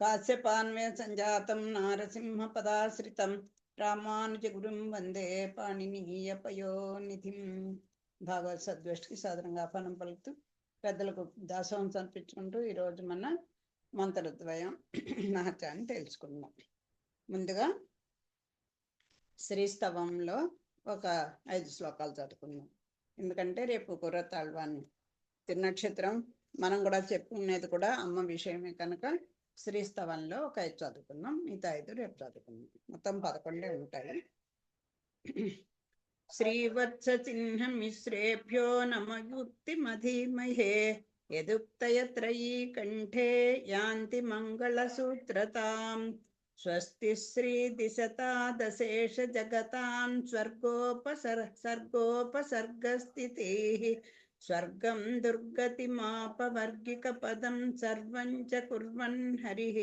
కాశ్యపాన్వయ సంజాతం నారసింహ పదాశ్రితం రామానుజగురుం వందే పాణినీయ పయోనిధిం. భాగవత్ సద్గోష్ఠికి సాధారణంగా ఆహ్వానం పలుకుతూ పెద్దలకు దాసోహం సమర్పించుకుంటూ ఈరోజు మన మంత్రద్వయం మహత్యాన్ని తెలుసుకుందాం. ముందుగా శ్రీస్తవంలో ఒక 5 శ్లోకాలు చదువుకుందాం. ఎందుకంటే రేపు కుర్రతాళ్వాన్ తిరునక్షత్రం, మనం కూడా చెప్పుకునేది కూడా అమ్మ విషయమే కనుక శ్రీస్తవంలో ఒక 5 చదువుకుందాం, మిగతా 5 రేపు చదువుకుందాం. మొత్తం 11 ఉంటాయి. శ్రీవత్స చిహ్న మిశ్రేభ్యో నమయుక్తిమధీమహే యదుక్తయత్రయీ కంఠే యాంతి మంగళసూత్రతాం. స్వస్తి శ్రీ దిశతా దశేష జగతాం స్వర్గోపసర్గస్థితే స్వర్గం దుర్గతిమాపవర్గిక పదం సర్వం చ కుర్వన్ హరిః.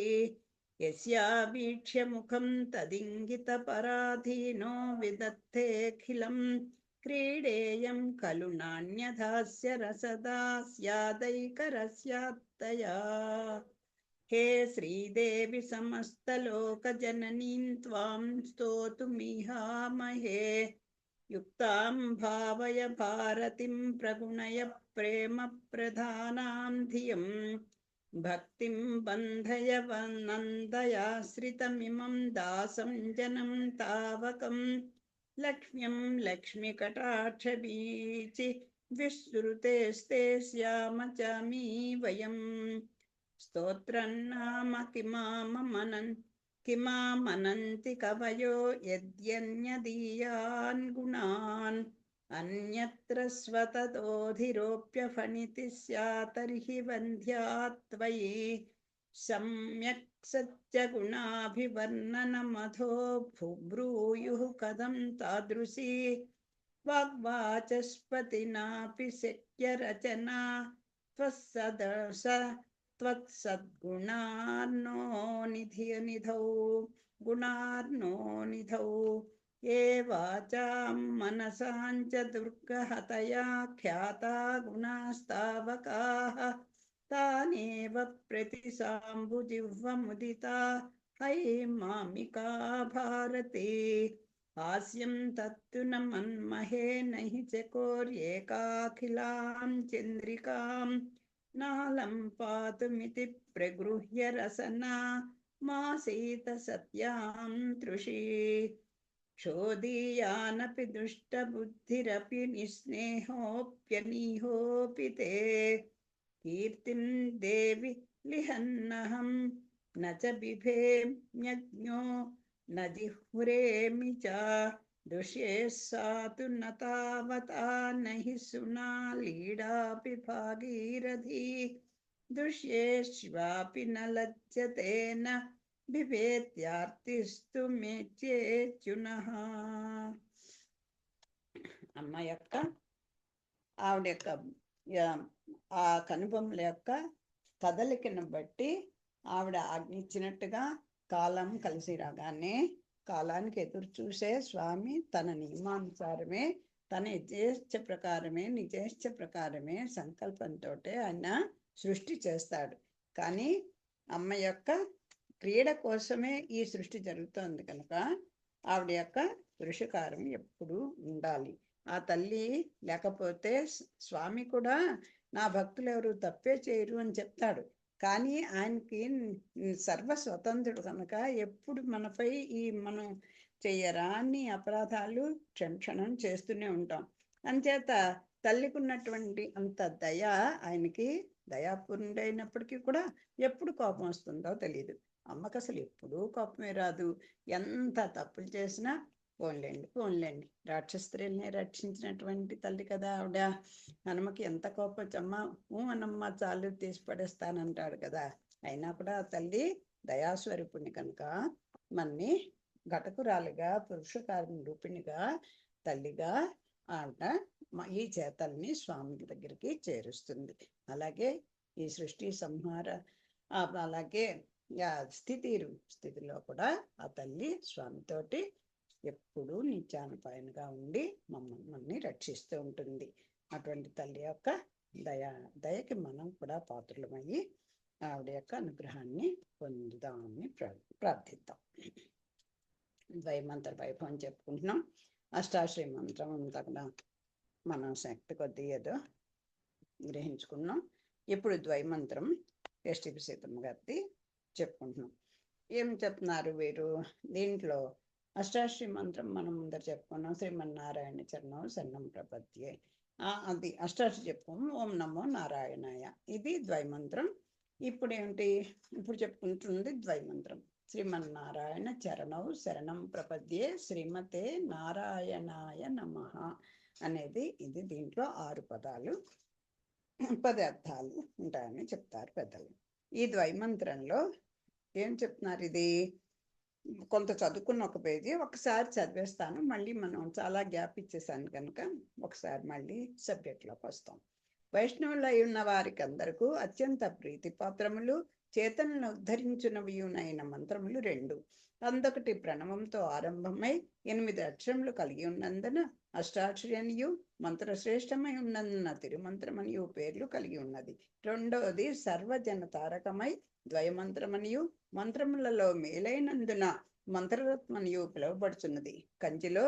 యస్యావీక్ష్య ముఖం తదింగిత పరాధీనో విదత్తేఖిలం. క్రీడేయం ఖలు నాన్యథాస్య రసదా స్యాదైకరస్యాత్తయా. హే శ్రీదేవి సమస్తలోకజననీం త్వాం స్తోతుమిహామహే. యుక్తాం భావయ భారతిం ప్రగుణయ ప్రేమ ప్రధానాం ధియం. భక్తిం బంధయ నందయాశ్రితమిమం దాసం జనం తావకం. లక్ష్మ్యం లక్ష్మీకటాక్షబీచి విశ్రుతేస్తే శ్యామ చామి వయం. స్తోత్రం నామ కిమామనంతి కవయో యద్యన్యదీయాన్ గుణాన్. అన్యత్ర స్వతతోధిరోప్యఫణితి స్యాతర్హి వంద్యాత్వయి. సమ్యక్ సత్యగుణాభివర్ణనమథో భూబ్రూయుః కథం తాదృశీ. వాగ్వాచస్పతినాపి శక్య రచనా త్వత్సద్గుణార్ణో నిధౌ. ఏ వాచాం మనసాం చ దుర్గహతయా ఖ్యాతా గుణాస్తావకాః. తానేవ ప్రతిసాంబుజిహ్వముదితా హైమామికా భారతే. హాస్యం తత్తు న మన్మహే నహి చకోర్యేకాఖిలాం చంద్రికాం. నాలం పాతుమితి ప్రగృహ్య రసనా మాసీత సత్యాం తృషీ. క్షోదీయానపి దుష్టబుద్ధిరపి నిస్నేహోప్యనీహోపి తే. కీర్తిం దేవి లిహన్నహం న చ బిభేమ్యజ్ఞో న జిహ్రేమి చ. దుష్యేస్సాతు న తావతా నహి సునా లీడాపి భాగీరథీ. దుష్యేష్వాపి న లజ్జతే న బిభేత్యార్తిస్తు మేచ్యేచ్యునః. అమ్మ యొక్క ఆవిడ యొక్క ఆ కనుబొమ్మల యొక్క కదలికను బట్టి ఆవిడ ఆజ్ఞించినట్టుగా కాలం కలిసి రాగానే కాలానికి ఎదురు చూసే స్వామి తన నియమానుసారమే, తన నిజేచ్ఛ ప్రకారమే సంకల్పంతో ఆయన సృష్టి చేస్తాడు. కానీ అమ్మ యొక్క క్రీడ కోసమే ఈ సృష్టి జరుగుతోంది కనుక ఆవిడ యొక్క పురుషకారం ఎప్పుడు ఉండాలి. ఆ తల్లి లేకపోతే స్వామి కూడా నా భక్తులు ఎవరు తప్పే చేయరు అని చెప్తాడు. కానీ ఆయనకి సర్వస్వతంత్రుడు కనుక ఎప్పుడు మనపై మనం చెయ్యరాని అపరాధాలు క్షణం చేస్తూనే ఉంటాం. అంచేత తల్లికి ఉన్నటువంటి అంత దయ ఆయనకి దయాపూర్ణుడైనప్పటికీ కూడా ఎప్పుడు కోపం వస్తుందో తెలియదు. అమ్మకు అసలు ఎప్పుడూ కోపమే రాదు. ఎంత తప్పులు చేసినా పోన్లేండి రాక్షస స్త్రీల్ని రక్షించినటువంటి తల్లి కదా ఆవిడ. హనుమకి ఎంత కోపం వచ్చమ్మా, అనమ్మ చాలు తీసి పడేస్తానంటాడు కదా. అయినా కూడా ఆ తల్లి దయాస్వరూపుణ్ణి కనుక మన్ని ఘటకురాలిగా పురుషకారం రూపిణిగా తల్లిగా ఆవిడ ఈ చేతల్ని స్వామి దగ్గరికి చేరుస్తుంది. అలాగే ఈ సృష్టి సంహార అలాగే స్థితిలో కూడా ఆ తల్లి స్వామితోటి ఎప్పుడూ నిత్యానుపాయనగా ఉండి మమ్మల్ని రక్షిస్తూ ఉంటుంది. అటువంటి తల్లి యొక్క దయకి మనం కూడా పాత్రులమయ్యి ఆవిడ యొక్క అనుగ్రహాన్ని పొందుదామని ప్రార్థిద్దాం. ద్వైమంత్ర వైభవం చెప్పుకుంటున్నాం. అష్టాశ్రీ మంత్రం అంతా కూడా మనం శక్తి కొద్దీ ఏదో గ్రహించుకున్నాం. ఇప్పుడు ద్వైమంత్రం ఎస్టిపి సీతమ్మ గారిది చెప్పుకుంటున్నాం. ఏం చెప్తున్నారు వీరు దీంట్లో? అష్టాశ్రీ మంత్రం మనం ముందర చెప్పుకున్నాం. శ్రీమన్నారాయణ చరణం శరణం ప్రపద్యే, అది అష్టాశ్రీ చెప్పుకోము. ఓం నమో నారాయణాయ, ఇది ద్వైమంత్రం. ఇప్పుడు ఏమిటి? ఇప్పుడు చెప్పుకుంటుంది ద్వైమంత్రం. శ్రీమన్నారాయణ చరణం శరణం ప్రపద్యే శ్రీమతే నారాయణాయ నమః అనేది ఇది. దీంట్లో 6 పదాలు, 10 అర్థాలు ఉంటాయని చెప్తారు పెద్దలు. ఈ ద్వైమంత్రంలో ఏం చెప్తున్నారు? ఇది కొంత చదువుకున్న ఒక పేజీ ఒకసారి చదివేస్తాను. మళ్ళీ మనం చాలా గ్యాప్ ఇచ్చేసాను కనుక ఒకసారి మళ్ళీ సబ్జెక్ట్లోకి వస్తాం. వైష్ణవులై ఉన్న వారికి అందరకు అత్యంత ప్రీతిపాత్రములు, చేతనను ఉద్ధరించునవియునైన మంత్రములు 2. అందొకటి ప్రణవంతో ఆరంభమై 8 అక్షరములు కలిగి ఉన్నందున అష్టాక్షరియనియు, మంత్రశ్రేష్టమై ఉన్నందున తిరుమంత్రమనియు పేర్లు కలిగి ఉన్నది. రెండవది సర్వజన తారకమై ద్వయమంత్రమనియు, మంత్రములలో మేలైనందున మంత్రరత్మనియు పిలువబడుచున్నది. కంచిలో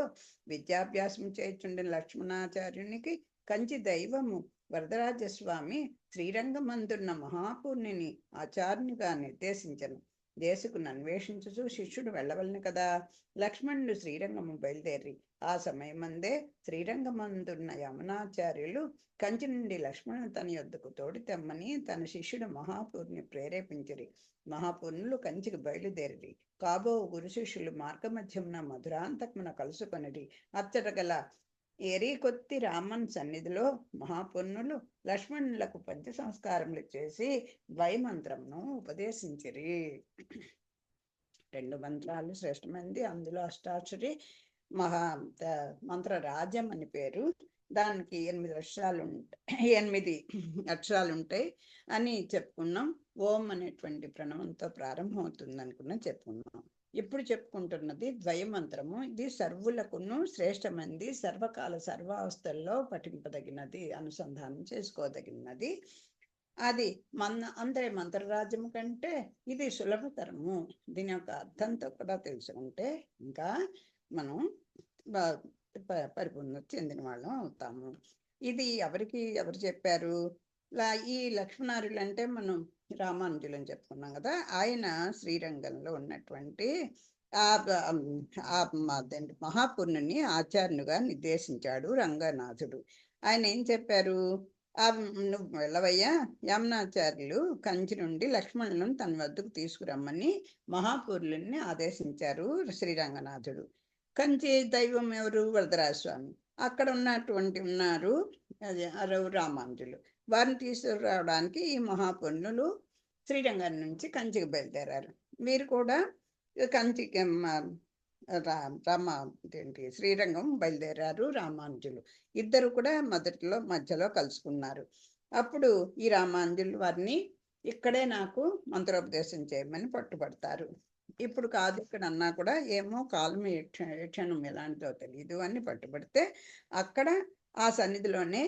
విద్యాభ్యాసం చేయుచుండిన లక్ష్మణాచార్యునికి కంచి దైవము వరదరాజస్వామి శ్రీరంగమందున్న మహాపూర్ణిని ఆచార్యునిగా నిర్దేశించను. దేశకును అన్వేషించుచు శిష్యుడు వెళ్ళవలను కదా. లక్ష్మణుడు శ్రీరంగము బయలుదేరి ఆ సమయమందే శ్రీరంగమందున్న యమునాచార్యులు కంచి నుండి లక్ష్మణుడు తన యొద్దకు తోడి తెమ్మని తన శిష్యుడు మహాపూర్ణి ప్రేరేపించిరి. మహాపూర్ణులు కంచికి బయలుదేరి కాబో గురు శిష్యులు మార్గమధ్యమున మధురాంతకమున కలుసుకొనిరి. అచ్చట గల ఎరికొత్తి రామన్ సన్నిధిలో మహాపూర్ణులు లక్ష్మణులకు పంచ సంస్కారములు చేసి ద్వైమంత్రమును ఉపదేశించిరి. 2 మంత్రాలు శ్రేష్టమైనది. అందులో అష్టాక్షరి మంత్ర రాజ్యం అని పేరు. దానికి 8 అక్షరాలు ఉంటాయి, 8 అక్షరాలు ఉంటాయి అని చెప్పుకున్నాం. ఓం అనేటువంటి ప్రణవంతో ప్రారంభమవుతుంది అనుకున్నా చెప్పుకున్నాం. ఇప్పుడు చెప్పుకుంటున్నది ద్వయమంత్రము. ఇది సర్వులకును శ్రేష్టమైనది, సర్వకాల సర్వావస్థల్లో పఠింపదగినది, అనుసంధానం చేసుకోదగినది. అది అందరి మంత్రరాజ్యము కంటే ఇది సులభతరము. దీని యొక్క అర్థంతో కూడా తెలుసుకుంటే ఇంకా మనం పరిపూర్ణత చెందిన వాళ్ళం అవుతాము. ఇది ఎవరు చెప్పారు? ఈ లక్ష్మణార్యులు అంటే మనం రామానుజులు అని చెప్పుకున్నాం కదా. ఆయన శ్రీరంగంలో ఉన్నటువంటి మహాపూర్ణుని ఆచార్యునిగా నిర్దేశించాడు రంగనాథుడు. ఆయన ఏం చెప్పారు? నువ్వు వెళ్ళవయ్యా, యమునాచార్యులు కంచి నుండి లక్ష్మణులను తన వద్దకు తీసుకురమ్మని మహాపూర్ణుల్ని ఆదేశించారు శ్రీరంగనాథుడు. కంచి దైవం ఎవరు? వరదరాజస్వామి. అక్కడ ఉన్నారు రామానుజులు. వారిని తీసుకురావడానికి ఈ మహాపూర్ణులు శ్రీరంగం నుంచి కంచికి బయలుదేరారు. వీరు కూడా కంచికి శ్రీరంగం బయలుదేరారు రామానుజులు. ఇద్దరు కూడా మధ్యలో కలుసుకున్నారు. అప్పుడు ఈ రామానుజులు వారిని ఇక్కడే నాకు మంత్రోపదేశం చేయమని పట్టుబడతారు. ఇప్పుడు కాదు ఇక్కడ అన్నా కూడా ఏమో కాలం క్షణం ఎలాంటిదో తెలియదు అని పట్టుబడితే అక్కడ ఆ సన్నిధిలోనే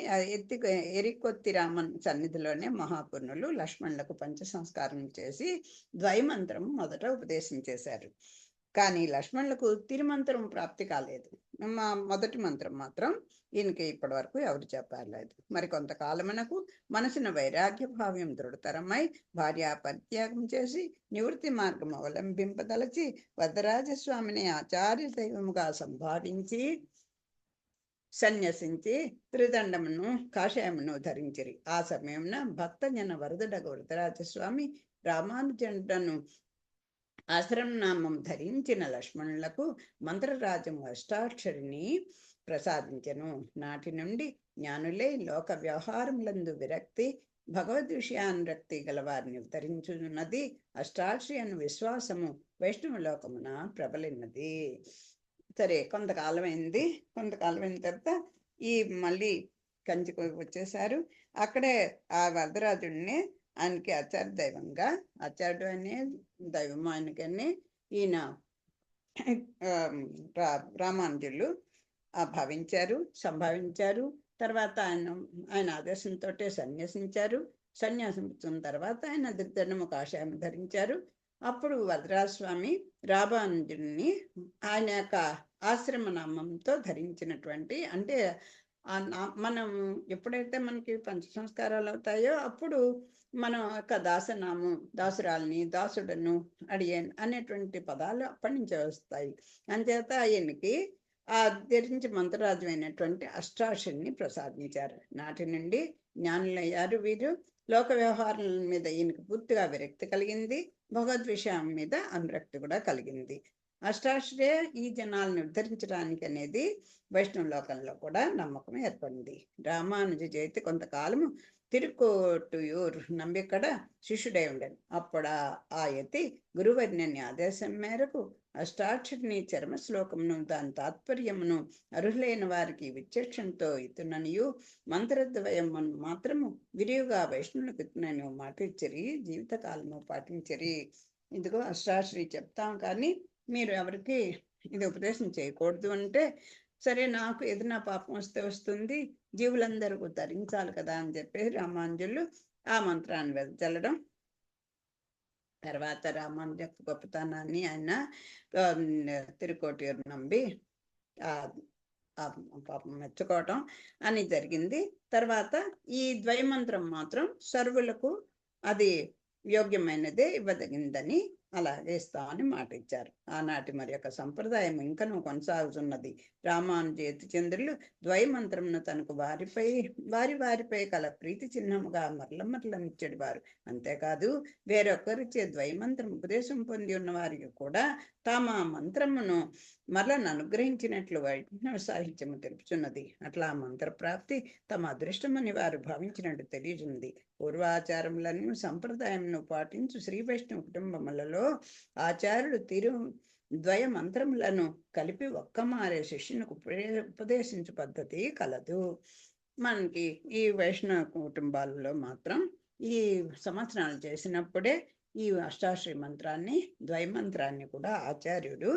ఎరికొత్తి రామన్ సన్నిధిలోనే మహాపూర్ణులు లక్ష్మణులకు పంచ సంస్కారం చేసి ద్వైమంత్రం మొదట ఉపదేశం చేశారు. కానీ లక్ష్మణులకు తిరుమంత్రం ప్రాప్తి కాలేదు. మొదటి మంత్రం మాత్రం ఈయనకి ఇప్పటి వరకు ఎవరు చెప్పలేదు. మరి కొంతకాలమునకు మనసున వైరాగ్య భావ్యం దృఢతరమై భార్యా పరిత్యాగం చేసి నివృత్తి మార్గం అవలంబింపదలచి వరదరాజస్వామిని ఆచార్య దైవముగా సంభావించి సన్యసించి త్రిదండమును కాషాయమును ధరించిరి. ఆ సమయమున భక్తజన వరదుడగ వరదరాజస్వామి రామానుజుడను ఆశ్రమనామం ధరించిన లక్ష్మణులకు మంత్రరాజం అష్టాక్షరిని ప్రసాదించెను. నాటి నుండి జ్ఞానులై లోక వ్యవహారములందు విరక్తి భగవద్ విషయానురక్తి గలవారిని ఉద్ధరించున్నది అష్టాక్షరి అను విశ్వాసము వైష్ణవలోకమున ప్రబలినది. సరే, కొంతకాలం అయిన తర్వాత ఈ మళ్ళీ కంచికి వచ్చేసారు. అక్కడే ఆ వరదరాజుడిని ఆయనకి ఆచార్య దైవంగా, ఆచార్యుడు అనే దైవం ఆయనకని ఈయన రామానుజులు సంభావించారు. తర్వాత ఆయన ఆదేశంతో సన్యసించారు. సన్యాసం పుచ్చుకున్న తర్వాత ఆయన దిగ్దండము కాషాయం ధరించారు. అప్పుడు వరదరాజస్వామి రామానుజుని ఆయన యొక్క ఆశ్రమ నామంతో ధరించినటువంటి, అంటే మనం ఎప్పుడైతే మనకి పంచ సంస్కారాలు అవుతాయో అప్పుడు మనం యొక్క దాసనామం, దాసురాల్ని, దాసుడను, అడియన్ అనేటువంటి పదాలు అప్పటి నుంచే వస్తాయి. అంచేత ఆయనకి ఆ ధరించి మంత్రరాజమైనటువంటి అష్టాక్షరిని ప్రసాదించారు. నాటి నుండి జ్ఞానులయ్యారు వీరు. లోక వ్యవహారాల మీద ఈయనకు పూర్తిగా విరక్తి కలిగింది, భగవద్ విషయం మీద అనురక్తి కూడా కలిగింది. అష్టాక్షరే ఈ జనాలను ఉద్ధరించడానికి అనేది వైష్ణవ లోకంలో కూడా నమ్మకం ఏర్పడింది. రామానుజ జయంతి కొంతకాలము తిరుకోటూయూర్ నంబిక్కడ శిష్యుడై ఉండను. అప్పుడు ఆ యతి గురువర్ణని ఆదేశం మేరకు అష్టాక్షరిని చర్మ శ్లోకమును దాని తాత్పర్యమును అర్హులైన వారికి విచక్షణతో ఇతుననియు మంత్రద్వయమును మాత్రము విరివిగా వైష్ణవులకు ఇతునని మాట ఇచ్చరి, జీవితకాలము పాటించరి. ఇదిగో అష్టాక్షరి చెప్తాం కానీ మీరు ఎవరికి ఇది ఉపదేశం చేయకూడదు అంటే, సరే నాకు ఏదైనా పాపం వస్తే వస్తుంది, జీవులందరూ ధరించాలి కదా అని చెప్పేసి రామానుజులు ఆ మంత్రాన్ని వెదజల్లడం. తర్వాత రామానుజ గొప్పతనాన్ని ఆయన తిరుకోటియూరు నంబి పాపం మెచ్చుకోవటం అని జరిగింది. తర్వాత ఈ ద్వైమంత్రం మాత్రం సర్వులకు అది యోగ్యమైనదే, ఇవ్వదగిందని అలాగే ఇస్తామని మాట ఇచ్చారు. ఆనాటి మరి యొక్క సంప్రదాయం ఇంకనూ కొనసాగుతున్నది. రామానుజేతి చంద్రులు ద్వైమంత్రమును తనకు వారిపై కల ప్రీతి చిహ్నముగా మరలనిచ్చేడు వారు. అంతేకాదు వేరొకరిచే ద్వైమంత్రం ఉపదేశం పొంది ఉన్న వారికి కూడా తాము ఆ మంత్రమును మరలను అనుగ్రహించినట్లు వైష్ణవ సాహిత్యము తెలుపుచున్నది. అట్లా మంత్ర ప్రాప్తి తమ అదృష్టమని వారు భావించినట్టు తెలియజున్నది. పూర్వాచారములను సంప్రదాయమును పాటించు శ్రీ వైష్ణవ కుటుంబములలో ఆచార్యుడు ద్వయ మంత్రములను కలిపి ఒక్కమారే శిష్యునికి ఉపదేశించు పద్ధతి కలదు. మనకి ఈ వైష్ణవ కుటుంబాలలో మాత్రం ఈ సంవత్సరాలు చేసినప్పుడే ఈ అష్టాక్షరి మంత్రాన్ని, ద్వైమంత్రాన్ని కూడా ఆచార్యుడు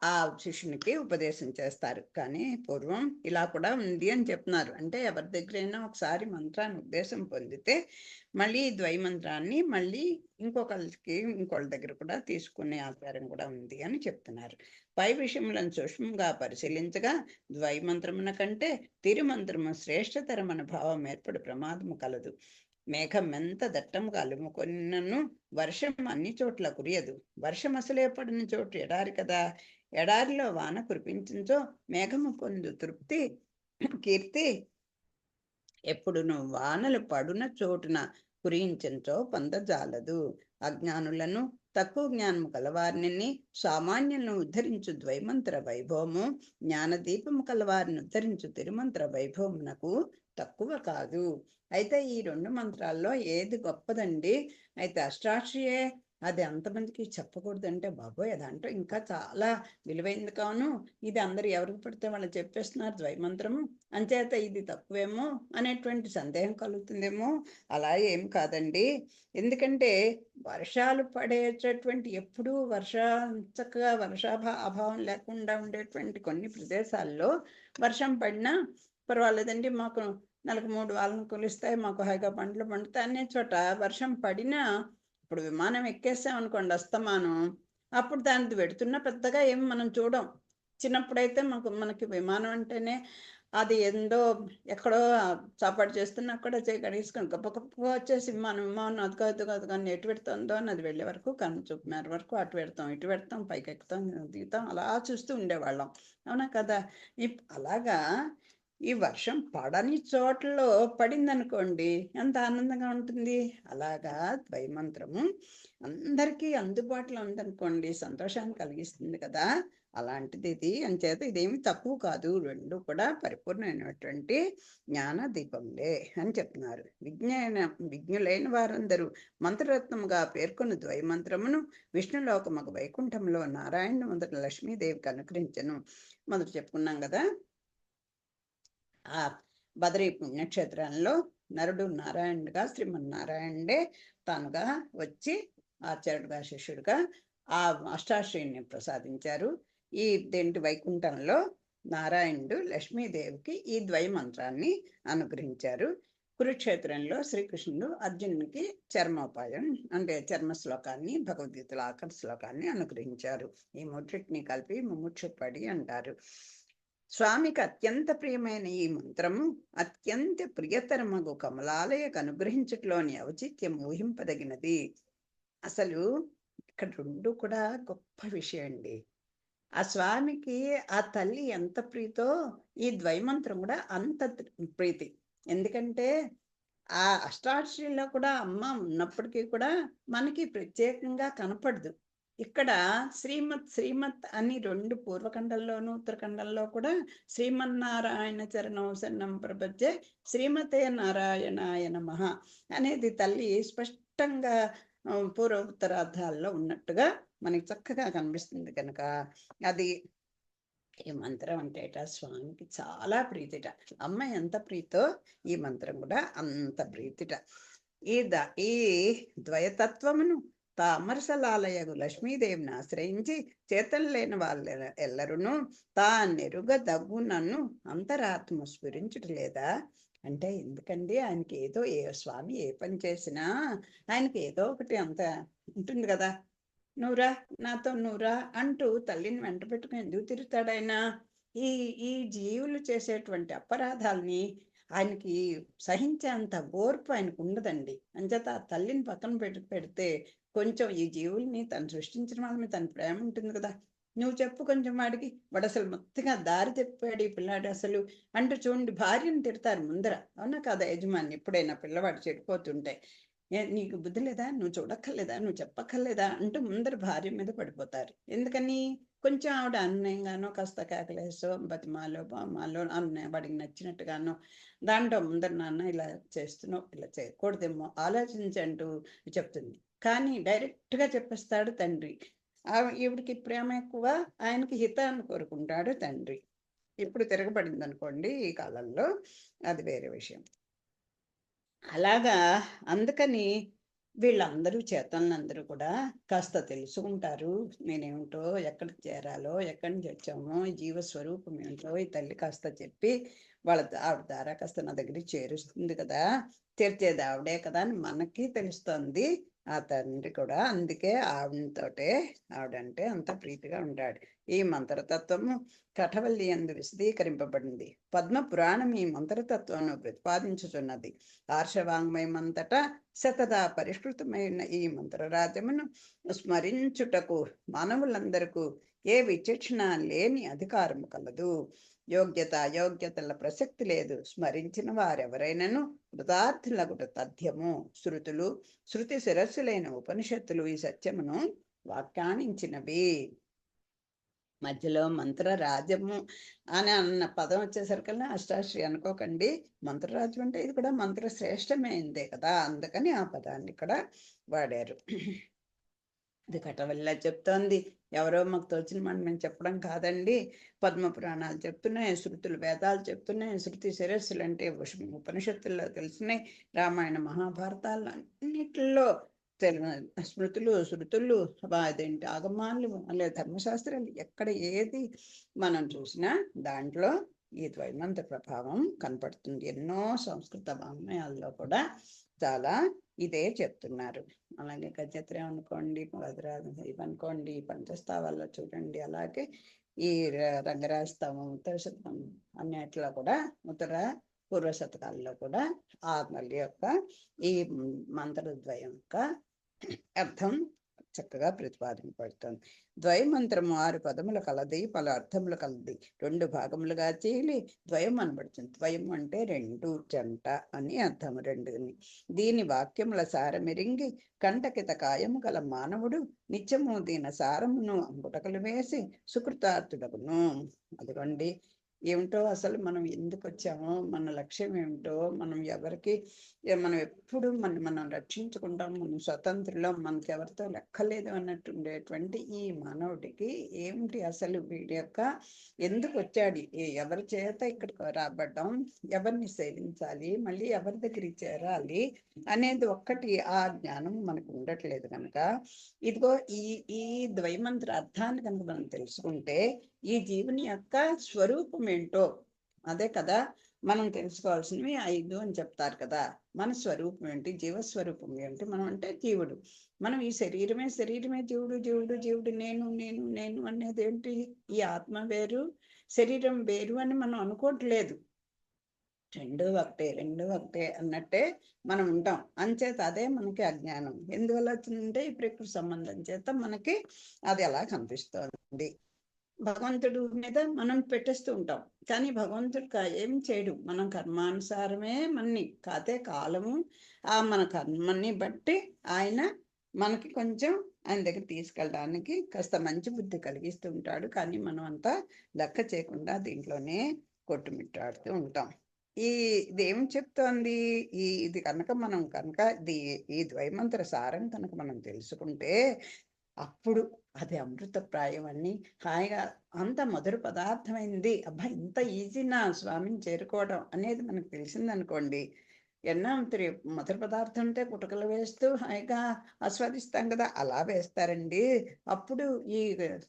ఆ శిష్యునికి ఉపదేశం చేస్తారు. కానీ పూర్వం ఇలా కూడా ఉంది అని చెప్తున్నారు. అంటే ఎవరి దగ్గరైనా ఒకసారి మంత్రాన్ని ఉపదేశం పొందితే మళ్ళీ ద్వైమంత్రాన్ని మళ్ళీ ఇంకోళ్ళ దగ్గర కూడా తీసుకునే ఆచారం కూడా ఉంది అని చెప్తున్నారు. పై విషయములను సూక్ష్మంగా పరిశీలించగా ద్వైమంత్రమున కంటే తిరుమంత్రము శ్రేష్టతరమైన భావం ఏర్పడి ప్రమాదము కలదు. మేఘం ఎంత దట్టముగా అలుముకొన్నను వర్షం అన్ని చోట్ల కురియదు. వర్షం అసలే పడిన చోటు ఎడారి కదా. ఎడారిలో వాన కురిపించో మేఘము పొందు తృప్తి కీర్తి ఎప్పుడును వానలు పడున చోటున కురించో పొందజాలదు. అజ్ఞానులను, తక్కువ జ్ఞానము కలవారిని, సామాన్యులను ఉద్ధరించు ద్వైమంత్ర వైభవము జ్ఞానదీపము కలవారిని ఉద్ధరించు తిరుమంత్ర వైభవమునకు తక్కువ కాదు. అయితే ఈ రెండు మంత్రాల్లో ఏది గొప్పదండి? అయితే అష్టాక్షరియే. అది అంతమందికి చెప్పకూడదంటే బాబోయ్, అదంటే ఇంకా చాలా విలువైంది కాను. ఇది అందరు ఎవరికి పడితే వాళ్ళు చెప్పేస్తున్నారు ద్వైమంత్రము, అంచేత ఇది తక్కువేమో అనేటువంటి సందేహం కలుగుతుందేమో. అలా ఏం కాదండి. ఎందుకంటే వర్షాలు పడేటటువంటి ఎప్పుడూ చక్కగా అభావం లేకుండా ఉండేటువంటి కొన్ని ప్రదేశాల్లో వర్షం పడినా పర్వాలేదండి, మాకు నెలకు 3 వారాలను కులుస్తాయి, మాకు హాయిగా పంటలు పండుతాయి అనే చోట వర్షం పడినా, ఇప్పుడు విమానం ఎక్కేసాం అనుకోండి అస్తమానం, అప్పుడు దానికి పెడుతున్న పెద్దగా ఏమి మనం చూడం. చిన్నప్పుడైతే మనకి విమానం అంటేనే అది ఎందో ఎక్కడో చాపాటు చేస్తున్నా కూడా కడిగేసుకొని గొప్ప గొప్పగా వచ్చేసి విమానం అది కాదు కానీ ఎటు పెడుతుందో అని అది వెళ్ళే వరకు కన్ను చూపుతున్నారు వరకు అటు పెడతాం ఇటు పెడతాం పైకి ఎక్కుతాం దిగుతాం అలా చూస్తూ ఉండేవాళ్ళం. అవునా కదా? అలాగా ఈ వర్షం పడని చోట్లలో పడిందనుకోండి ఎంత ఆనందంగా ఉంటుంది. అలాగా ద్వైమంత్రము అందరికీ అందుబాటులో ఉందనుకోండి సంతోషాన్ని కలిగిస్తుంది కదా. అలాంటిది ఇది. అంచేత ఇదేమి తక్కువ కాదు, రెండు కూడా పరిపూర్ణమైనటువంటి జ్ఞాన దీపంలే అని చెప్తున్నారు. విజ్ఞులైన వారందరూ మంత్రరత్నముగా పేర్కొన్న ద్వైమంత్రమును విష్ణులోకమగు వైకుంఠంలో నారాయణ మొదట లక్ష్మీదేవికి అనుగ్రహించను. మొదట చెప్పుకున్నాం కదా, ఆ బదరీ పుణ్యక్షేత్రంలో నరుడు నారాయణుడిగా శ్రీమన్నారాయణుడే తానుగా వచ్చి ఆచార్యుడిగా శిష్యుడిగా ఆ అష్టాక్షరిని ప్రసాదించారు. ఈ వైకుంఠంలో నారాయణుడు లక్ష్మీదేవికి ఈ ద్వైమంత్రాన్ని అనుగ్రహించారు. కురుక్షేత్రంలో శ్రీకృష్ణుడు అర్జునునికి చర్మోపాయం అంటే చర్మ శ్లోకాన్ని, భగవద్గీతలో ఆఖరి శ్లోకాన్ని అనుగ్రహించారు. ఈ మూడింటిని కలిపి ముముక్షుపడి అంటారు. స్వామికి అత్యంత ప్రియమైన ఈ మంత్రము అత్యంత ప్రియతరమగు కమలాలయకు అనుగ్రహించట్లోని ఔచిత్యం ఊహింపదగినది. అసలు ఇక్కడ రెండు కూడా గొప్ప విషయం అండి. ఆ స్వామికి ఆ తల్లి ఎంత ప్రీతో ఈ ద్వైమంత్రం కూడా అంత ప్రీతి. ఎందుకంటే ఆ అష్టాక్షరిలో కూడా అమ్మ ఉన్నప్పటికీ కూడా మనకి ప్రత్యేకంగా కనపడదు. ఇక్కడ శ్రీమత్ శ్రీమత్ అని రెండు పూర్వఖండంలోను ఉత్తరఖండంలో కూడా శ్రీమన్నారాయణ చరణం శరణం ప్రపంచే శ్రీమతే నారాయణాయ నమః అనేది తల్లి స్పష్టంగా పూర్వ ఉత్తరార్థాల్లో ఉన్నట్టుగా మనకి చక్కగా కనిపిస్తుంది. కనుక అది ఈ మంత్రం అంటేట స్వామికి చాలా ప్రీతిట. అమ్మ ఎంత ప్రీతో ఈ మంత్రం కూడా అంత ప్రీతిట. ఈ ద్వయతత్వమును తామరసలాలయగు లక్ష్మీదేవిని ఆశ్రయించి చేతలు లేని వాళ్ళ ఎల్లరును తానెరుగ దగ్గునన్ను అంతరాత్మ స్ఫురించుటలేదా అంటే, ఎందుకండి ఆయనకి ఏదో స్వామి ఏ పని చేసినా ఆయనకి ఏదో ఒకటి అంత ఉంటుంది కదా. నువ్వురా నాతో నువ్వురా అంటూ తల్లిని వెంట పెట్టుకుని ఎందుకు తిరుగుతాడు ఆయన? ఈ ఈ జీవులు చేసేటువంటి అపరాధాలని ఆయనకి సహించేంత ఓర్పు ఆయనకు ఉండదండి. అంచేత ఆ తల్లిని పక్కన పెడితే కొంచెం ఈ జీవుల్ని తను సృష్టించిన వాళ్ళ మీద తన ప్రేమ ఉంటుంది కదా. నువ్వు చెప్పు కొంచెం వాడికి, వాడు అసలు మొత్తగా దారి చెప్పాడు ఈ పిల్లాడు అసలు అంటూ చూడండి, భార్యను తిడతారు ముందర. అవునా కదా యజమాని? ఎప్పుడైనా పిల్లవాడు చెడిపోతుంటే నీకు బుద్ధి లేదా, నువ్వు చూడక్కర్లేదా, నువ్వు చెప్పక్కర్లేదా అంటూ ముందర భార్య మీద పడిపోతారు. ఎందుకని? కొంచెం ఆవిడ అన్యాయంగానో కాస్త కేకలేసో బతిమాలో బామాలో వాడికి నచ్చినట్టుగానో దాంట్లో ముందర నాన్న ఇలా చేస్తున్నావు, ఇలా చేయకూడదేమో ఆలోచించంటూ చెప్తుంది. కానీ డైరెక్ట్గా చెప్పేస్తాడు తండ్రి. ఈవిడికి ప్రేమ ఎక్కువ, ఆయనకి హితాన్ని కోరుకుంటాడు తండ్రి. ఇప్పుడు తిరగబడింది అనుకోండి ఈ కాలంలో, అది వేరే విషయం. అలాగా అందుకని వీళ్ళందరూ చేతనందరూ కూడా కాస్త తెలుసుకుంటారు. నేనేమిటో, ఎక్కడికి చేరాలో, ఎక్కడి నుంచి వచ్చామో, జీవస్వరూపం ఏమిటో ఈ తల్లి కాస్త చెప్పి ఆవిడ ద్వారా కాస్త నా దగ్గరికి చేరుస్తుంది కదా, తెరిచేది ఆవిడే కదా అని మనకి తెలుస్తుంది ఆ తండ్రి కూడా. అందుకే ఆవిడతోటే ఆవిడంటే అంత ప్రీతిగా ఉంటాడు. ఈ మంత్రతత్వము కఠవల్లి యందు విశదీకరింపబడింది. పద్మ పురాణం ఈ మంత్రతత్వమును ప్రతిపాదించుచున్నది. ఆర్షవాంగ్మయమంతటా శతదా పరిష్కృతమైన ఈ మంత్రరాజ్యమును స్మరించుటకు మానవులందరకు ఏ విచక్షణ లేని అధికారము కలదు. యోగ్యతల ప్రసక్తి లేదు. స్మరించిన వారెవరైనను కృతార్థులగుట తథ్యము. శృతి శిరస్సులైన ఉపనిషత్తులు ఈ సత్యమును వ్యాఖ్యానించినవి. మధ్యలో మంత్రరాజ్యము అని అన్న పదం వచ్చేసరికల్లా అష్టాశ్రీ అనుకోకండి. మంత్రరాజ్యం అంటే ఇది కూడా మంత్ర శ్రేష్టమైందే కదా, అందుకని ఆ పదాన్ని ఇక్కడ వాడారు. ఇది కటవల్లా చెప్తోంది. ఎవరో మాకు తోచిన మాట మేము చెప్పడం కాదండి. పద్మ పురాణాలు చెప్తున్నాయి, శృతులు వేదాలు చెప్తున్నాయి, శృతి శిరస్సులు అంటే ఉపనిషత్తుల్లో తెలిసినాయి, రామాయణ మహాభారతాలు అన్నిటిలో స్మృతులు శృతులు అదేంటి ఆగమాలు అలా ధర్మశాస్త్రాలు ఎక్కడ ఏది మనం చూసినా దాంట్లో ఈ ద్వైమంత్ర ప్రభావం కనపడుతుంది. ఎన్నో సంస్కృత వాంగ్మయాల్లో కూడా చాలా ఇదే చెప్తున్నారు. అలాగే గజత్రం అనుకోండి, ఇవనుకోండి, పంచస్థావాల్లో చూడండి, అలాగే ఈ రంగరాజస్తవం, ఉత్తర శతకం అన్నిట్లో కూడా పూర్వ శతకాల్లో కూడా ఆ మళ్ళీ యొక్క ఈ మంత్రద్వయం యొక్క అర్థం చక్కగా ప్రతిపాదింపబడుతుంది. ద్వయమంత్రము 6 పదములు కలది, పలు అర్థములు కలది, 2 భాగములుగా చేలి ద్వయం అనబడుతుంది. ద్వయం అంటే 2 జంట అని అర్థము, 2. దీని వాక్యముల సారమెరింగి కంటకిత కాయము గల మానవుడు నిత్యము దీని సారమును గుటకలు వేసి సుకృతార్థుడగును. అదిగోండి ఏమిటో అసలు మనం ఎందుకు వచ్చామో, మన లక్ష్యం ఏమిటో, మనం ఎప్పుడు మనం రక్షించుకుంటాం, మనం స్వతంత్రులో, మనకి ఎవరితో లెక్కలేదు అన్నట్టు ఉండేటువంటి ఈ మానవుడికి ఏమిటి అసలు వీడి యొక్క ఎందుకు వచ్చాడు, ఎవరి చేత ఇక్కడికి రాబడ్డాం, ఎవరిని సేవించాలి, మళ్ళీ ఎవరి దగ్గరికి చేరాలి అనేది ఒక్కటి ఆ జ్ఞానం మనకు ఉండట్లేదు. కనుక ఇదిగో ఈ ద్వైమంత్ర అర్థాన్ని కనుక మనం తెలుసుకుంటే ఈ జీవుని యొక్క స్వరూపం ఏంటో, అదే కదా మనం తెలుసుకోవాల్సినవి 5 అని చెప్తారు కదా. మన స్వరూపం ఏంటి, జీవస్వరూపం ఏంటి, మనం అంటే జీవుడు. మనం ఈ శరీరమే జీవుడు జీవుడు జీవుడు నేను నేను నేను అనేది ఏంటి, ఈ ఆత్మ వేరు శరీరం వేరు అని మనం అనుకోవట్లేదు. రెండు ఒకటే అన్నట్టే మనం ఉంటాం. అంచేత అదే మనకి అజ్ఞానం. ఎందువల్ల వచ్చిందంటే ఈ ప్రకృతి సంబంధం చేత మనకి అది అలా కనిపిస్తోంది. భగవంతుడు మీద మనం పెట్టేస్తూ ఉంటాం, కానీ భగవంతుడు ఏం చేయడు. మనం కర్మానుసారమే మన్ని కాతే కాలము మన కర్మని బట్టి ఆయన మనకి కొంచెం ఆయన దగ్గర తీసుకెళ్ళడానికి కాస్త మంచి బుద్ధి కలిగిస్తూ ఉంటాడు. కానీ మనం అంతా లెక్క చేయకుండా దీంట్లోనే కొట్టుమిట్టాడుతూ ఉంటాం. ఇది ఏం చెప్తోంది, ఇది కనుక మనం కనుక ఈ ద్వైమంత్ర సారం కనుక మనం తెలుసుకుంటే అప్పుడు అది అమృతప్రాయం అని హాయిగా అంత మధుర పదార్థమైంది. అబ్బా, ఇంత ఈజీనా స్వామిని చేరుకోవడం అనేది మనకు తెలిసిందనుకోండి, ఎన్నో మధుర పదార్థం ఉంటే కుటకలు వేస్తూ హాయిగా ఆస్వాదిస్తాం కదా, అలా వేస్తారండి. అప్పుడు ఈ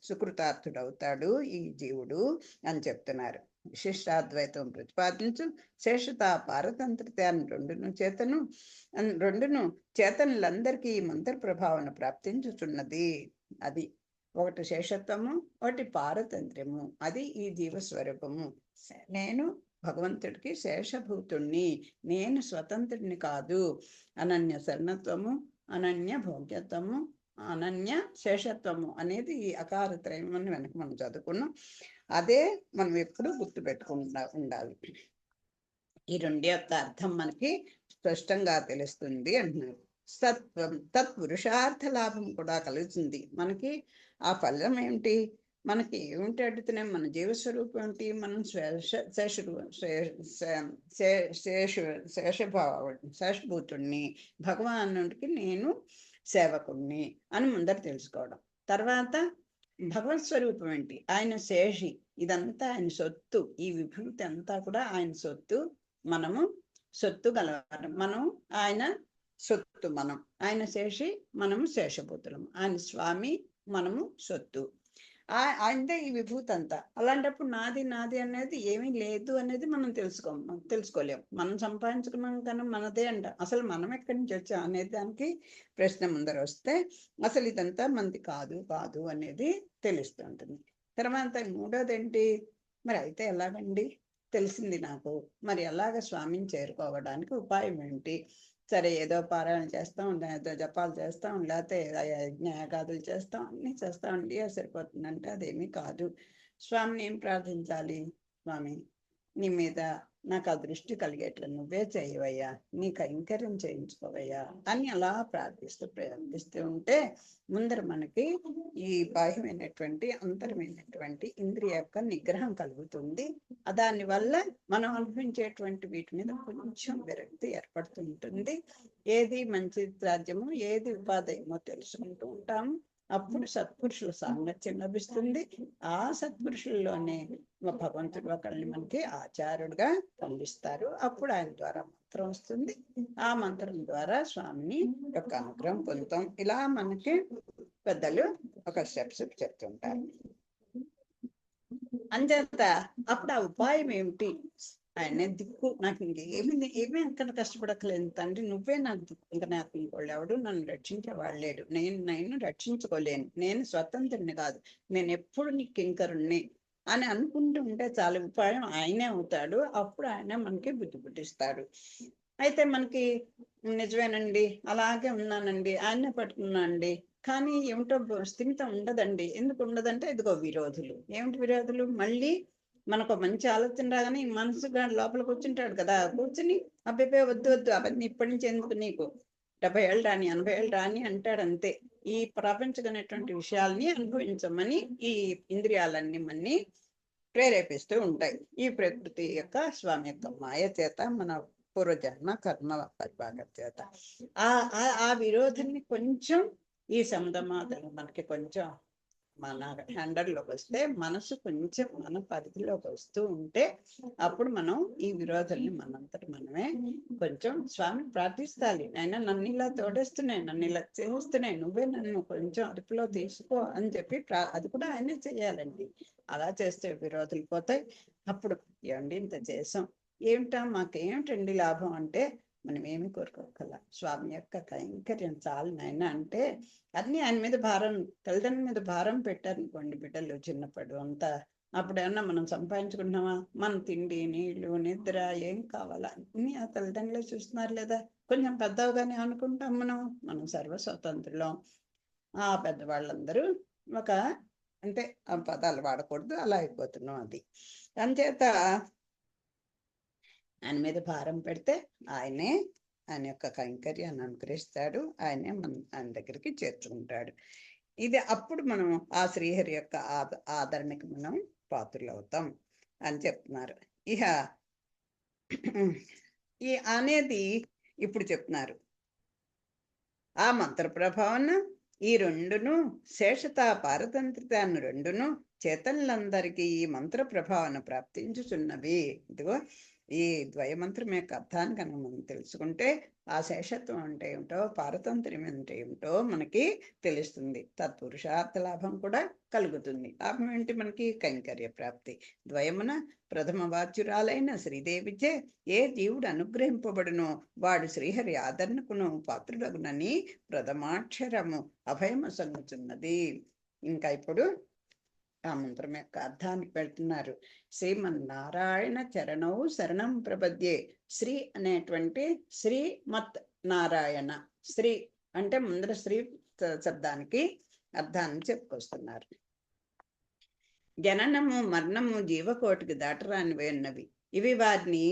సుకృతార్థుడవుతాడు ఈ జీవుడు అని చెప్తున్నారు. విశిష్టాద్వైతం ప్రతిపాదించు శేషత పారతంత్రితాన్ని రెండును చేతనులందరికీ ఈ మంత్ర ప్రభావన ప్రాప్తించుచున్నది. అది ఒకటి శేషత్వము, ఒకటి పారతంత్ర్యము. అది ఈ జీవస్వరూపము. నేను భగవంతుడికి శేషభూతుణ్ణి, నేను స్వతంత్రుడిని కాదు. అనన్య శరణత్వము, అనన్య భోగ్యత్వము, అనన్య శేషత్వము అనేది ఈ అకారత్రయం అని వెనక మనం చదువుకున్నాం. అదే మనం ఎప్పుడు ఉండాలి. ఈ రెండు యొక్క అర్థం మనకి స్పష్టంగా తెలుస్తుంది అంటున్నారు. తత్పురుషార్థ లాభం కూడా కలుగుతుంది మనకి. ఆ ఫలం ఏమిటి, మనకి ఏమిటి అడుగుతున్నాం, మన జీవస్వరూపం ఏమిటి, మనం శేషభూతుణ్ణి, భగవానుడికి నేను సేవకుణ్ణి అని ముందర తెలుసుకోవడం. తర్వాత భగవత్ స్వరూపం ఏంటి, ఆయన శేషి, ఇదంతా ఆయన సొత్తు, ఈ విభూతి అంతా కూడా ఆయన సొత్తు. మనము సొత్తు గలవారు, మనం ఆయన సొత్తు, మనం ఆయన శేషి, మనము శేషభూతులము. ఆయన స్వామి, మనము సొత్తు. ఆయనదే ఈ విభూతి అంతా. అలాంటప్పుడు నాది అనేది ఏమీ లేదు అనేది మనం తెలుసుకోలేము. మనం సంపాదించుకున్నాం కానీ మనదే అంట. అసలు మనం ఎక్కడి నుంచి వచ్చాం అనేది దానికి ప్రశ్న ముందర వస్తే అసలు ఇదంతా మనది కాదు అనేది తెలుస్తుంటుంది. తర్వాత మూడోది ఏంటి, మరి అయితే ఎలాగండి, తెలిసింది నాకు, మరి ఎలాగ స్వామిని చేరుకోవడానికి ఉపాయం ఏంటి? సరే, ఏదో పారాయణ చేస్తాం, ఏదో జపాలు చేస్తాం, లేకపోతే యజ్ఞయాగాదులు చేస్తాం, అన్నీ చేస్తామండి, సరిపోతుందంటే అదేమీ కాదు. స్వామిని ఏం ప్రార్థించాలి, స్వామి నీ మీద నాకు ఆ దృష్టి కలిగేట్లు నువ్వే చేయవయ్యా, నీ కైంకర్యం చేయించుకోవయ్యా అని అలా ప్రార్థిస్తూ ఉంటే ముందర మనకి ఈ బాహ్యమైనటువంటి అంతరమైనటువంటి ఇంద్రియ యొక్క నిగ్రహం కలుగుతుంది. దానివల్ల మనం అనుభవించేటువంటి వీటి మీద కొంచెం విరక్తి ఏర్పడుతుంటుంది. ఏది మంచి సాధ్యమో, ఏది ఉపాధేయమో తెలుసుకుంటూ ఉంటాము. అప్పుడు సత్పురుషుల సాంగత్యం లభిస్తుంది. ఆ సత్పురుషుల్లోనే భగవంతుడు ఒకరిని మనకి ఆచార్యుడిగా పంపిస్తారు. అప్పుడు ఆయన ద్వారా మంత్రం వస్తుంది. ఆ మంత్రం ద్వారా స్వామిని యొక్క అనుగ్రహం పొందుతాం. ఇలా మనకి పెద్దలు ఒక స్టెప్స్ చెప్తుంటారు. అంచేత అప్పుడు ఆ ఉపాయం ఏమిటి, ఆయనే దిక్కు, నాకు ఏమీ అక్కడ కష్టపడక్కలేదు తండ్రి, నువ్వే నాకు దిక్కు, ఇంకా నాకు ఇంకోళ్ళు ఎవడు నన్ను రక్షించేవాడు లేడు, నేను రక్షించుకోలేను, నేను స్వతంత్రుని కాదు, నేను ఎప్పుడు నీకు కింకరుణ్ణి అని అనుకుంటూ ఉంటే చాలు, ఉపాయం ఆయనే అవుతాడు. అప్పుడు ఆయన మనకి బుద్ధి పుట్టిస్తాడు. అయితే మనకి నిజమేనండి, అలాగే ఉన్నానండి, ఆయనే పట్టుకున్నానండి, కానీ ఏమిటో స్థిమితం ఉండదండి. ఎందుకు ఉండదంటే ఇదిగో విరోధులు. ఏమిటి విరోధులు? మళ్ళీ మనకు మంచి ఆలోచన రాగానే మనసుగా లోపల కూర్చుంటాడు కదా, కూర్చుని అబ్బాయి వద్దు అవన్నీ ఇప్పటి నుంచి ఎందుకు, నీకు 70 ఏళ్ళు రాని 80 ఏళ్ళు రాని అంటాడు అంతే. ఈ ప్రపంచమైనటువంటి విషయాల్ని అనుభవించమని ఈ ఇంద్రియాలన్నీ మన్ని ప్రేరేపిస్తూ ఉంటాయి. ఈ ప్రకృతి యొక్క స్వామి యొక్క మాయ చేత, మన పూర్వజన్మ కర్మ పరిభాగం చేత ఆ విరోధాన్ని కొంచెం ఈ సముద్రమాతలు మనకి కొంచెం మన హ్యాండర్లోకి వస్తే, మనసు కొంచెం మన పరిధిలోకి వస్తూ ఉంటే అప్పుడు మనం ఈ విరోధాన్ని మనంతటి మనమే కొంచెం స్వామిని ప్రార్థిస్తాలి. అయినా నన్ను ఇలా తోడేస్తున్నాయి, నన్ను ఇలా చేస్తున్నాయి, నువ్వే నన్ను కొంచెం అదుపులో తీసుకో అని చెప్పి అది కూడా ఆయనే చేయాలండి. అలా చేస్తే విరోధులు పోతాయి. అప్పుడు ఏమండి ఇంత చేసాం, ఏమిటా మాకేమిటండి లాభం అంటే, మనం ఏమి కోరుకోగల స్వామి యొక్క కైంకర్యం చాలు నాయన అంటే, అన్నీ ఆయన మీద భారం, తల్లిదండ్రుల మీద భారం పెట్టారనుకోండి బిడ్డలు చిన్నప్పుడు అంతా, అప్పుడు ఏమన్నా మనం సంపాదించుకుంటున్నామా? మన తిండి, నీళ్లు, నిద్ర ఏం కావాలా అన్నీ ఆ తల్లిదండ్రులే చూస్తున్నారు లేదా? కొంచెం పెద్దవగానే అనుకుంటాం మనం సర్వస్వతంత్రులం. ఆ పెద్దవాళ్ళందరూ ఒక, అంటే ఆ పదాలు వాడకూడదు, అలా అయిపోతున్నాం. అది అంచేత ఆయన మీద భారం పెడితే ఆయనే ఆయన యొక్క కైంకర్యాన్ని అనుగ్రహిస్తాడు, ఆయనే ఆయన దగ్గరికి చేర్చుకుంటాడు. ఇది అప్పుడు మనం ఆ శ్రీహరి యొక్క ఆదరణకి మనం పాత్రలవుతాం అని చెప్తున్నారు. ఇక ఈ అనేది ఇప్పుడు చెప్తున్నారు. ఆ మంత్ర ప్రభావన ఈ రెండును శేషత పారతంత్రితాన్ని రెండును చేతనులందరికీ ఈ మంత్ర ప్రభావన ప్రాప్తించుచున్నవి. ఇదిగో ఈ ద్వయమంత్రం యొక్క అర్థాన్ని కనుక మనం తెలుసుకుంటే ఆ శేషత్వం అంటే ఏమిటో, పారతంత్ర్యం అంటే ఏమిటో మనకి తెలుస్తుంది. తత్పురుషార్థ లాభం కూడా కలుగుతుంది. లాభం ఏంటి? మనకి కైంకర్య ప్రాప్తి. ద్వయమున ప్రథమ వాచ్యురాలైన శ్రీదేవిచే ఏ జీవుడు అనుగ్రహింపబడునో వాడు శ్రీహరి ఆదరణకును పాత్రుడగునని ప్రథమాక్షరము అభయము సంగుతున్నది. ఇంకా ఇప్పుడు ఆ మంత్రం యొక్క అర్థానికి వెళ్తున్నారు. శ్రీమన్నారాయణ చరణౌ శరణం ప్రపద్యే. శ్రీ అనేటువంటి శ్రీమత్ నారాయణ, శ్రీ అంటే ముందర శ్రీ శబ్దానికి అర్థాన్ని చెప్పుకొస్తున్నారు. జననము మరణము జీవకోటికి దాటరానివే ఉన్నవి. ఇవి వారిని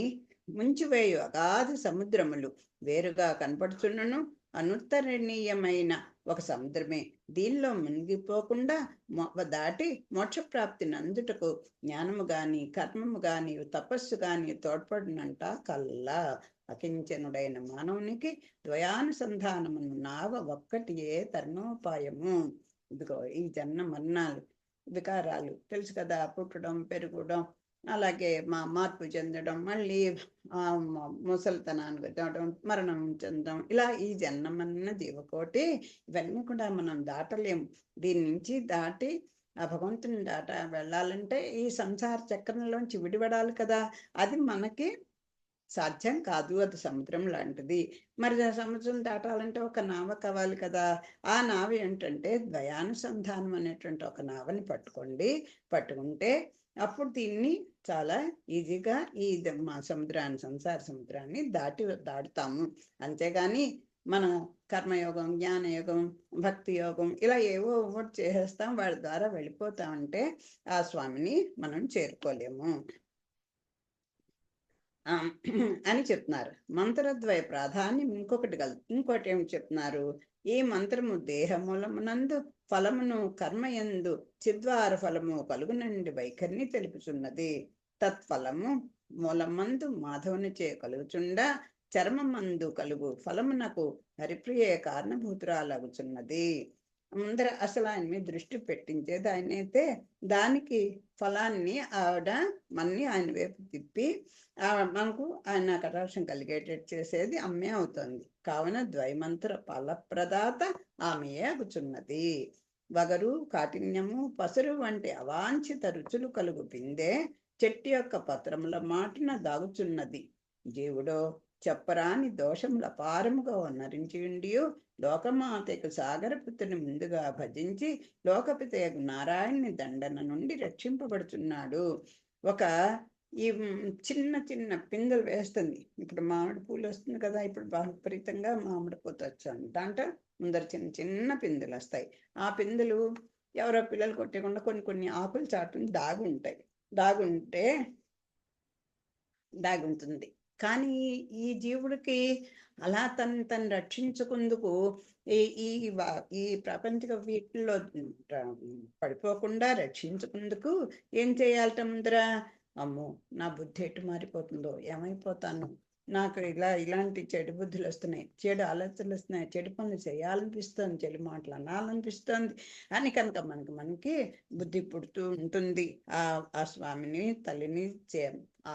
ముంచివేయు అగాధ సముద్రములు. వేరుగా కనపడుచున్నను అనుత్తరణీయమైన ఒక సముద్రమే. దీనిలో మునిగిపోకుండా దాటి మోక్షప్రాప్తిని అందుటకు జ్ఞానము గాని కర్మము గాని తపస్సు గాని తోడ్పడినంట కల్లా. అకించనుడైన మానవునికి ద్వయానుసంధానమును నావ ఒక్కటియే తరుణోపాయము. ఇదిగో ఈ జన్మ మరణాలు వికారాలు తెలుసు కదా, పుట్టడం, పెరగడం, అలాగే మార్పు చెందడం, మళ్ళీ ముసలితనానికి రావడం, మరణం చెందడం, ఇలా ఈ జన్మన్న జీవకోటి ఇవన్నీ కూడా మనం దాటలేము. దీని నుంచి దాటి ఆ భగవంతుని వెళ్ళాలంటే ఈ సంసార చక్రంలోంచి విడిపడాలి కదా. అది మనకి సాధ్యం కాదు, అది సముద్రం లాంటిది. మరి ఆ సముద్రం దాటాలంటే ఒక నావ కావాలి కదా. ఆ నావ ఏంటంటే ద్వయానుసంధానం అనేటువంటి ఒక నావని పట్టుకుంటే అప్పుడు దీన్ని చాలా ఈజీగా ఈ సంసార సముద్రాన్ని దాటుతాము. అంతేగాని మన కర్మయోగం, జ్ఞానయోగం, భక్తి యోగం ఇలా ఏవో ఒకటి చేసేస్తాం, వాడి ద్వారా వెళ్ళిపోతామంటే ఆ స్వామిని మనం చేరుకోలేము అని చెప్తున్నారు. మంత్రద్వయ ప్రాధాన్యం ఇంకోటి ఏమి చెప్తున్నారు? ఈ మంత్రము దేహమూలమునందు ఫలమును కర్మయందు చిద్వార ఫలము కలుగునండి వైఖరిని తెలుపుచున్నది. తత్ఫలము మూలమందు మాధవుని చే కలుగుచుండా చర్మమందు కలుగు ఫలమునకు హరిప్రియ కారణభూతురాలగుచున్నది. ముందర అసలు ఆయన మీద దృష్టి పెట్టించేది ఆయనైతే దానికి ఫలాన్ని ఆవిడ మన్ని ఆయన వైపు తిప్పి మనకు ఆయన కటాక్షం కలిగేటట్టు చేసేది అమ్మే అవుతుంది. కావున ద్వైమంత్ర ఫలప్రదాత ఆమెయే అగుచున్నది. వగరు, కాఠిన్యము, పసరు వంటి అవాంఛిత రుచులు కలుగు పిందే చెట్టు యొక్క పత్రముల మాటున దాగుచున్నది. జీవుడో చెప్పరాని దోషముల పారముగా నరించి ఉండియో లోకమాతకు సాగరపుత్రుని ముందుగా భజించి లోకపితయకు నారాయణుని దండన నుండి రక్షింపబడుతున్నాడు. ఒక ఈ చిన్న చిన్న పిందెలు వేస్తుంది. ఇప్పుడు మామిడి పూలు వస్తుంది కదా, ఇప్పుడు విపరీతంగా మామిడి పూత వచ్చాను. దాంట్లో ముందర చిన్న చిన్న పిందెలు వస్తాయి. ఆ పిందెలు ఎవరో పిల్లలు కొట్టకుండా కొన్ని ఆకులు చాటుని దాగుంటుంది. కానీ ఈ జీవుడికి అలా తను రక్షించుకుందుకు ఈ ప్రాపంచిక వీటిల్లో పడిపోకుండా రక్షించుకుందుకు ఏం చేయాలట? ముందర అమ్మో నా బుద్ధి ఎటు మారిపోతుందో, ఏమైపోతాను, నాకు ఇలాంటి చెడు బుద్ధులు వస్తున్నాయి, చెడు ఆలోచనలు వస్తున్నాయి, చెడు పనులు చేయాలనిపిస్తుంది, చెడు మాటలు అనాలనిపిస్తుంది అని కనుక మనకి బుద్ధి పుడుతూ ఉంటుంది. ఆ స్వామిని తల్లిని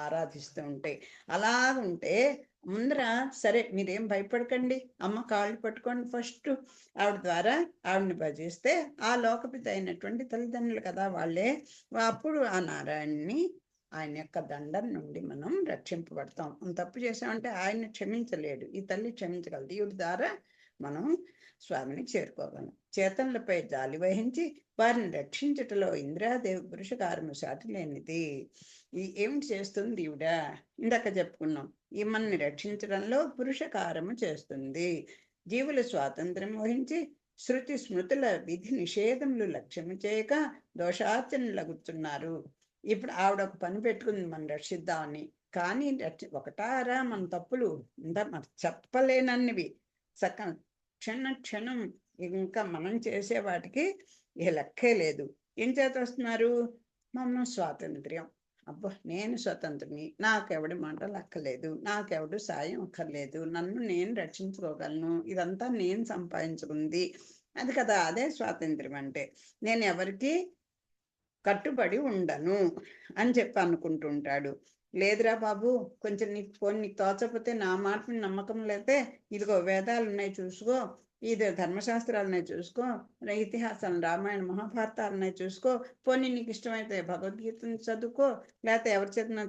ఆరాధిస్తూ ఉంటే అలా ఉంటే ముందర సరే మీరేం భయపడకండి, అమ్మ కాళ్ళు పట్టుకోండి, ఫస్ట్ ఆవిడ ద్వారా ఆవిడని భజిస్తే ఆ లోకపిత అయినటువంటి తల్లిదండ్రులు కదా వాళ్ళే, అప్పుడు ఆ నారాయణని ఆయన యొక్క దండం నుండి మనం రక్షింపబడతాం. మనం తప్పు చేసామంటే ఆయన క్షమించలేడు, ఈ తల్లి క్షమించగలదు. ఈవిడ ద్వారా మనం స్వామిని చేరుకోగలం. చేతనులపై జాలి వహించి వారిని రక్షించటలో ఇంద్రాదేవి పురుషకారము సాటి లేనిది. ఏమిటి చేస్తుంది ఈవిడ? ఇందాక చెప్పుకున్నాం, ఈమెన్ని రక్షించడంలో పురుషకారము చేస్తుంది. జీవుల స్వాతంత్ర్యం వహించి శృతి స్మృతుల విధి నిషేధములు లక్ష్యము చేయక దోషార్చనలగుతున్నారు. ఇప్పుడు ఆవిడ ఒక పని పెట్టుకుంది, మనం రక్షిద్దామని. కానీ ఒకటారా మన తప్పులు ఇంత చెప్పలేనన్నివి. క్షణ క్షణం ఇంకా మనం చేసే వాటికి ఏ లెక్కే లేదు. ఏం చేత వస్తున్నారు? మనం స్వాతంత్ర్యం. అబ్బో, నేను స్వతంత్రిని, నాకెవడి మాట లెక్కలేదు, నాకెవడు సాయం అక్కర్లేదు, నన్ను నేను రక్షించుకోగలను, ఇదంతా నేను సంపాదించుకుంది, అది కదా అదే స్వాతంత్ర్యం అంటే. నేను ఎవరికి కట్టుబడి ఉండను అని చెప్పి అనుకుంటుంటాడు. లేదురా బాబు, కొంచెం నీకు తోచకపోతే, నా మాట నమ్మకం లేతే ఇదిగో వేదాలు ఉన్నాయి చూసుకో, ఇది ధర్మశాస్త్రాలు ఉన్నాయి చూసుకో, ఇతిహాసాలు రామాయణ మహాభారతాలు చూసుకో, పోనీ నీకు ఇష్టమైతే భగవద్గీతను చదువుకో, లేకపోతే ఎవరి చేతనా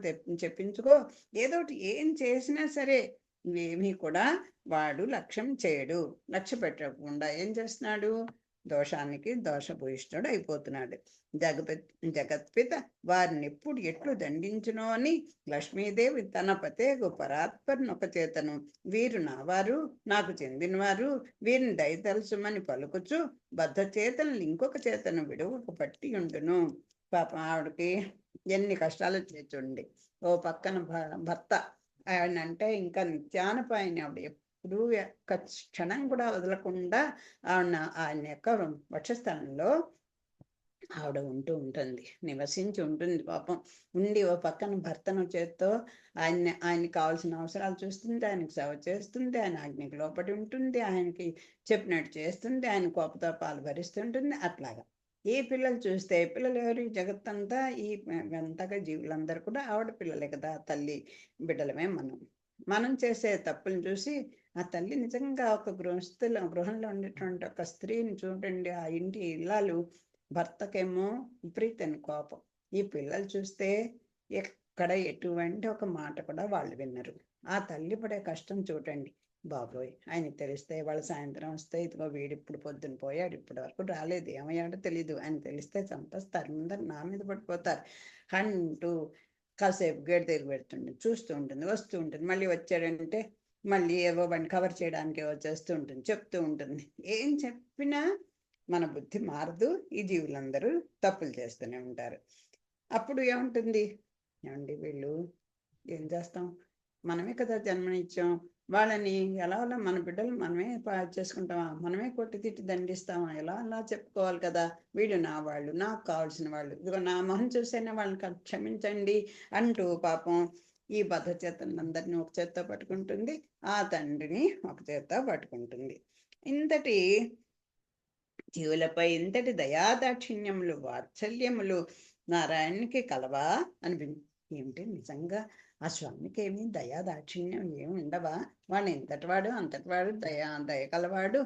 చెప్పించుకో, ఏదోటి ఏం చేసినా సరే ఇవేమీ కూడా వాడు లక్ష్యం చేయడు. లక్ష్య పెట్టకుండా ఏం చేస్తున్నాడు? దోషానికి దోషభూయిష్ఠుడు అయిపోతున్నాడు. జగత్పిత వారిని ఎప్పుడు ఎట్లు దండించునో అని లక్ష్మీదేవి తన పతేగు పరాత్పర్నొక చేతను వీరు నావారు, నాకు చెందినవారు, వీరిని దయతలుసుమని పలుకుచు బద్ధ చేతను ఇంకొక చేతను విడువకు పట్టి ఉండును. పాపం ఆవిడకి ఎన్ని కష్టాలు చేర్చుండి. ఓ పక్కన భర్త ఆయన అంటే ఇంకా నిత్యానపాయని. ఆవిడ ఎప్పుడు క్షణం కూడా వదలకుండా ఆయన యొక్క వక్షస్థలంలో ఆవిడ ఉంటూ ఉంటుంది, నివసించి ఉంటుంది. పాపం ఉండి ఓ పక్కన భర్తను చేత్తో ఆయనకి కావాల్సిన అవసరాలు చూస్తుంది, ఆయనకి సేవ చేస్తుంది, ఆయన ఆజ్ఞకి లోపడి ఉంటుంది, ఆయనకి చెప్పినట్టు చేస్తుంది, ఆయన కోపతాపాలు భరిస్తుంటుంది. అట్లాగా ఈ పిల్లలు చూస్తే, పిల్లలు ఎవరు? జగత్తంతా ఈ అంతగా జీవులందరూ కూడా ఆవిడ పిల్లలే కదా, తల్లి బిడ్డలమే మనం చేసే తప్పులను చూసి ఆ తల్లి నిజంగా ఒక గృహంలో ఉండేటువంటి ఒక స్త్రీని చూడండి, ఆ ఇంటి ఇల్లాలు, భర్తకేమో విపరీతమైన కోపం. ఈ పిల్లలు చూస్తే ఎక్కడ ఎటువంటి ఒక మాట కూడా వాళ్ళు వినరు. ఆ తల్లి పడే కష్టం చూడండి. బాబోయ్, ఆయనకి తెలిస్తే వాళ్ళు సాయంత్రం వస్తే, ఇదిగో వీడిప్పుడు పొద్దున పోయాడు, ఇప్పటి వరకు రాలేదు, ఏమయ్యాడో తెలీదు, ఆయన తెలిస్తే చంపేస్తారు, అందరు నా మీద పడిపోతారు అంటూ కాసేపు గేట్ దగ్గర పెడుతుంది, చూస్తూ ఉంటుంది, వస్తూ ఉంటుంది, మళ్ళీ వచ్చాడంటే మళ్ళీ ఏవో వాడిని కవర్ చేయడానికి వచ్చేస్తూ ఉంటుంది, చెప్తూ ఉంటుంది. ఏం చెప్పినా మన బుద్ధి మారదు. ఈ జీవులందరూ తప్పులు చేస్తూనే ఉంటారు. అప్పుడు ఏముంటుంది? ఏమండి, వీళ్ళు ఏం చేస్తాం, మనమే కదా జన్మనిచ్చాం, వాళ్ళని ఎలా అలా మన బిడ్డలు మనమే చేసుకుంటామా, మనమే కొట్టి తిట్టి దండిస్తామా, ఎలా అలా చెప్పుకోవాలి కదా, వీళ్ళు నా వాళ్ళు, నాకు కావాల్సిన వాళ్ళు, ఇదిగో నా మొహం చూసైనా వాళ్ళని క్షమించండి అంటూ పాపం ఈ బద్ధ చేతలందరినీ ఒక చేత్తో పట్టుకుంటుంది, ఆ తండ్రిని ఒక చేత్తో పట్టుకుంటుంది. ఇంతటి జీవులపై ఇంతటి దయాదాక్షిణ్యములు వాత్సల్యములు నారాయణునికి కలవా ఏమిటి నిజంగా ఆ స్వామికి ఏమి దయాదాక్షిణ్యం ఏమి ఉండవా? వాడు ఇంతటివాడు అంతటివాడు, దయ కలవాడు,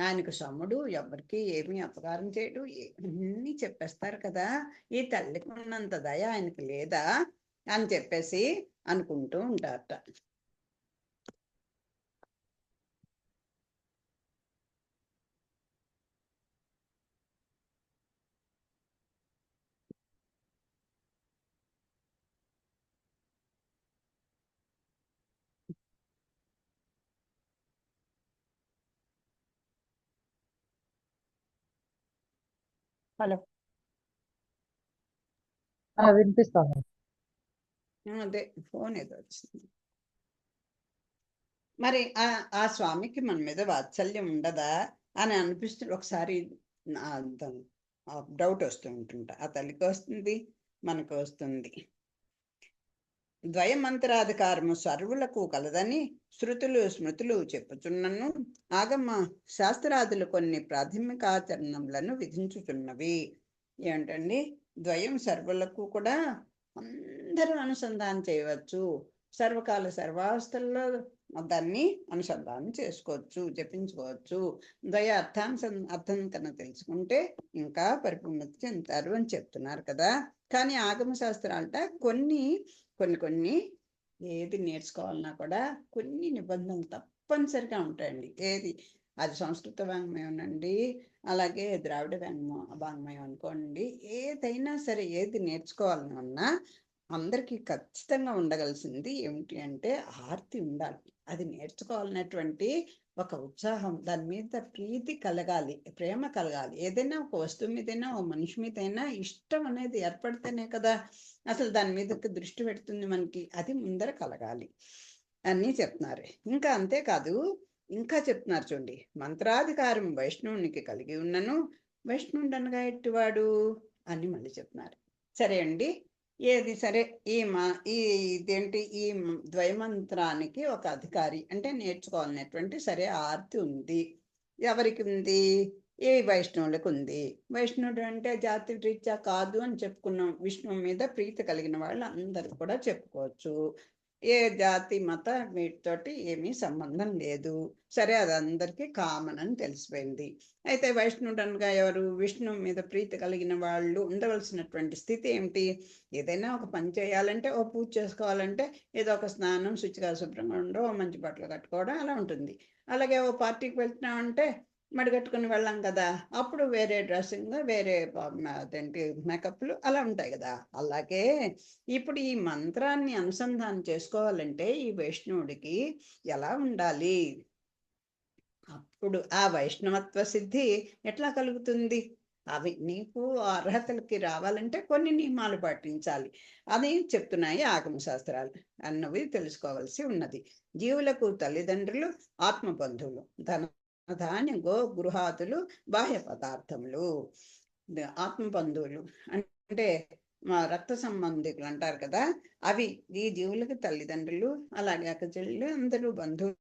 ఆయనకు సొమ్ముడు, ఎవరికి ఏమీ అపకారం చేయడు, అన్నీ చెప్పేస్తారు కదా, ఈ తల్లికి ఉన్నంత దయ ఆయనకి లేదా అని చెప్పేసి అనుకుంటూ ఉంటారట. హలో, వినిపిస్తాను. అదే ఫోన్ ఏదో వచ్చింది. మరి ఆ స్వామికి మన మీద వాత్సల్యం ఉండదా అని అనిపిస్తుంది. ఒకసారి డౌట్ వస్తూ ఉంటుంటా. ఆ తల్లికి వస్తుంది, మనకు వస్తుంది. ద్వయమంత్రాధికారము సర్వులకు కలదని శృతులు స్మృతులు చెప్పుచున్నను, ఆగమ శాస్త్రాదులు కొన్ని ప్రాథమికాచరణములను విధించుచున్నవి. ఏమిటండి? ద్వయం సర్వులకు కూడా అందరూ అనుసంధానం చేయవచ్చు. సర్వకాల సర్వావస్థల్లో దాన్ని అనుసంధానం చేసుకోవచ్చు, జపించుకోవచ్చు. ద్వయ అర్థం కన్నా తెలుసుకుంటే ఇంకా పరిపూర్ణత చెందుతారు అని చెప్తున్నారు కదా. కానీ ఆగమ శాస్త్రాలట కొన్ని కొన్ని కొన్ని ఏది నేర్చుకోవాలన్నా కూడా కొన్ని నిబంధనలు తప్పనిసరిగా ఉంటాయండి. ఏది అది సంస్కృత వాంగ్మయం అండి, అలాగే ద్రావిడ వాంగ్మయం అనుకోండి, ఏదైనా సరే ఏది నేర్చుకోవాలన్నా అందరికీ ఖచ్చితంగా ఉండగలిసింది ఏమిటి అంటే ఆర్తి ఉండాలి. అది నేర్చుకోవాలనేటువంటి ఒక ఉత్సాహం, దాని మీద ప్రీతి కలగాలి, ప్రేమ కలగాలి. ఏదైనా ఒక వస్తువు మీదైనా ఒక మనిషి మీదైనా ఇష్టం అనేది ఏర్పడితేనే కదా అసలు దాని మీదకి దృష్టి పెడుతుంది మనకి. అది ముందర కలగాలి అని చెప్తున్నారు. ఇంకా అంతేకాదు, ఇంకా చెప్తున్నారు చూడండి, మంత్రాధికారం వైష్ణవునికి కలిగి ఉన్నను వైష్ణవుడు అనగా ఎట్టివాడు అని మళ్ళీ చెప్తున్నారు. సరే అండి, ఏది సరే ఈ ఇదేంటి ఈ ద్వైమంత్రానికి ఒక అధికారి అంటే నేర్చుకోవాలనేటువంటి సరే ఆర్తి ఉంది. ఎవరికి ఉంది? ఏ వైష్ణవులకు ఉంది. వైష్ణవుడు అంటే జాతి రీత్యా కాదు అని చెప్పుకున్నాం. విష్ణువు మీద ప్రీతి కలిగిన వాళ్ళు అందరూ కూడా చెప్పుకోవచ్చు. ఏ జాతి మత వీటితోటి ఏమీ సంబంధం లేదు. సరే, అది అందరికీ కామన్ అని తెలిసిపోయింది. అయితే వైష్ణవుడు అనగా ఎవరు? విష్ణువు మీద ప్రీతి కలిగిన వాళ్ళు ఉండవలసినటువంటి స్థితి ఏమిటి? ఏదైనా ఒక పని చేయాలంటే, ఓ పూజ చేసుకోవాలంటే ఏదో ఒక స్నానం, శుచిగా శుభ్రంగా ఉండడం, ఓ మంచి బట్టలు కట్టుకోవడం అలా ఉంటుంది. అలాగే ఓ పార్టీకి వెళ్తున్నామంటే మడిగట్టుకుని వెళ్ళాం కదా, అప్పుడు వేరే డ్రెస్సింగ్, వేరే అదేంటి మేకప్లు అలా ఉంటాయి కదా. అలాగే ఇప్పుడు ఈ మంత్రాన్ని అనుసంధానం చేసుకోవాలంటే ఈ వైష్ణవుడికి ఎలా ఉండాలి? అప్పుడు ఆ వైష్ణవత్వ సిద్ధి ఎట్లా కలుగుతుంది? అవి నీకు అర్హతలకి రావాలంటే కొన్ని నియమాలు పాటించాలి అని చెప్తున్నాయి ఆగమ శాస్త్రాలు. అన్నవి తెలుసుకోవాల్సి ఉన్నది. జీవులకు తల్లిదండ్రులు, ఆత్మబంధువులు, ధాన్య గో గృహాదులు, బాహ్య పదార్థములు. ఆత్మబంధువులు అంటే మా రక్త సంబంధికులు అంటారు కదా, అవి ఈ జీవులకు తల్లిదండ్రులు, అలాగే అక్క చెల్లెలు, అందరూ బంధువులు